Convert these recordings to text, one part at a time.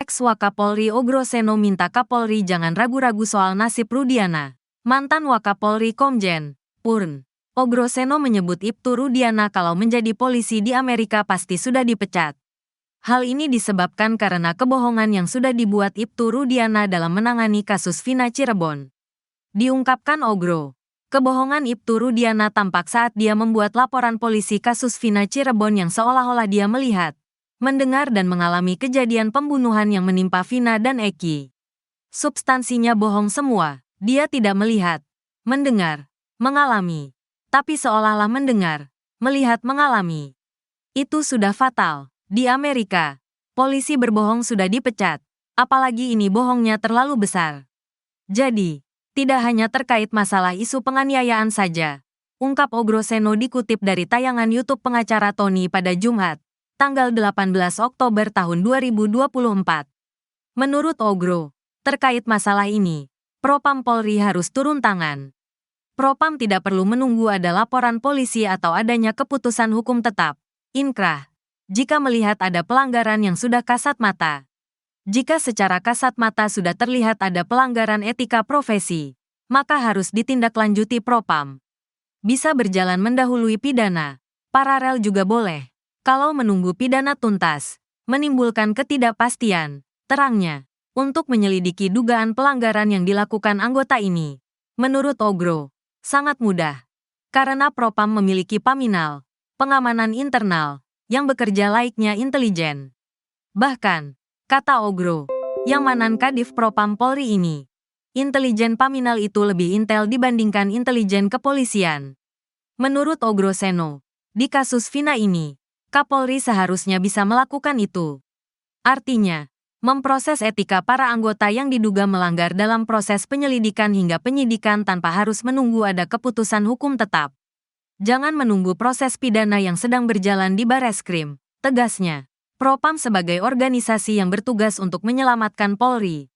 Ex-Wakapolri Ogro Seno minta Kapolri jangan ragu-ragu soal nasib Rudiana. Mantan Wakapolri Komjen Purn Ogro Seno menyebut Ibtu Rudiana kalau menjadi polisi di Amerika pasti sudah dipecat. Hal ini disebabkan karena kebohongan yang sudah dibuat Ibtu Rudiana dalam menangani kasus Vina Cirebon. Diungkapkan Ogro, kebohongan Ibtu Rudiana tampak saat dia membuat laporan polisi kasus Vina Cirebon yang seolah-olah dia melihat, mendengar dan mengalami kejadian pembunuhan yang menimpa Vina dan Eki. Substansinya bohong semua, dia tidak melihat, mendengar, mengalami, tapi seolah-olah mendengar, melihat, mengalami. Itu sudah fatal. Di Amerika, polisi berbohong sudah dipecat, apalagi ini bohongnya terlalu besar. Jadi, tidak hanya terkait masalah isu penganiayaan saja, ungkap Ogro Seno dikutip dari tayangan YouTube pengacara Tony pada Jumat, tanggal 18 Oktober tahun 2024. Menurut Ogro, terkait masalah ini, Propam Polri harus turun tangan. Propam tidak perlu menunggu ada laporan polisi atau adanya keputusan hukum tetap, inkrah, jika melihat ada pelanggaran yang sudah kasat mata. Jika secara kasat mata sudah terlihat ada pelanggaran etika profesi, maka harus ditindaklanjuti Propam. Bisa berjalan mendahului pidana, paralel juga boleh. Kalau menunggu pidana tuntas, menimbulkan ketidakpastian, terangnya, untuk menyelidiki dugaan pelanggaran yang dilakukan anggota ini. Menurut Ogro, sangat mudah. Karena Propam memiliki paminal, pengamanan internal, yang bekerja layaknya intelijen. Bahkan, kata Ogro, yang manan Kadif Propam Polri ini, intelijen paminal itu lebih intel dibandingkan intelijen kepolisian. Menurut Ogro Seno, di kasus Vina ini, Kapolri seharusnya bisa melakukan itu. Artinya, memproses etika para anggota yang diduga melanggar dalam proses penyelidikan hingga penyidikan tanpa harus menunggu ada keputusan hukum tetap. Jangan menunggu proses pidana yang sedang berjalan di Bareskrim, tegasnya. Propam sebagai organisasi yang bertugas untuk menyelamatkan Polri,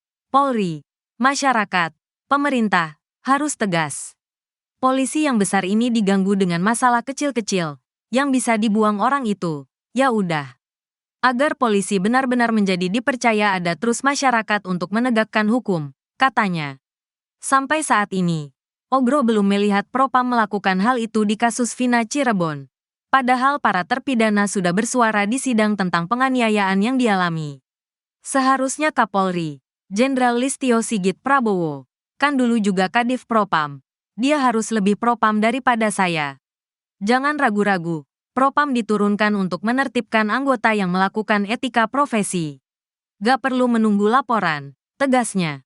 masyarakat, pemerintah, harus tegas. Polisi yang besar ini diganggu dengan masalah kecil-kecil, yang bisa dibuang orang itu, ya udah. Agar polisi benar-benar menjadi dipercaya ada terus masyarakat untuk menegakkan hukum, katanya. Sampai saat ini, Ogro belum melihat Propam melakukan hal itu di kasus Vina Cirebon. Padahal para terpidana sudah bersuara di sidang tentang penganiayaan yang dialami. Seharusnya Kapolri, Jenderal Listio Sigit Prabowo, kan dulu juga Kadif Propam. Dia harus lebih propam daripada saya. Jangan ragu-ragu, Propam diturunkan untuk menertibkan anggota yang melakukan etika profesi. Gak perlu menunggu laporan, tegasnya.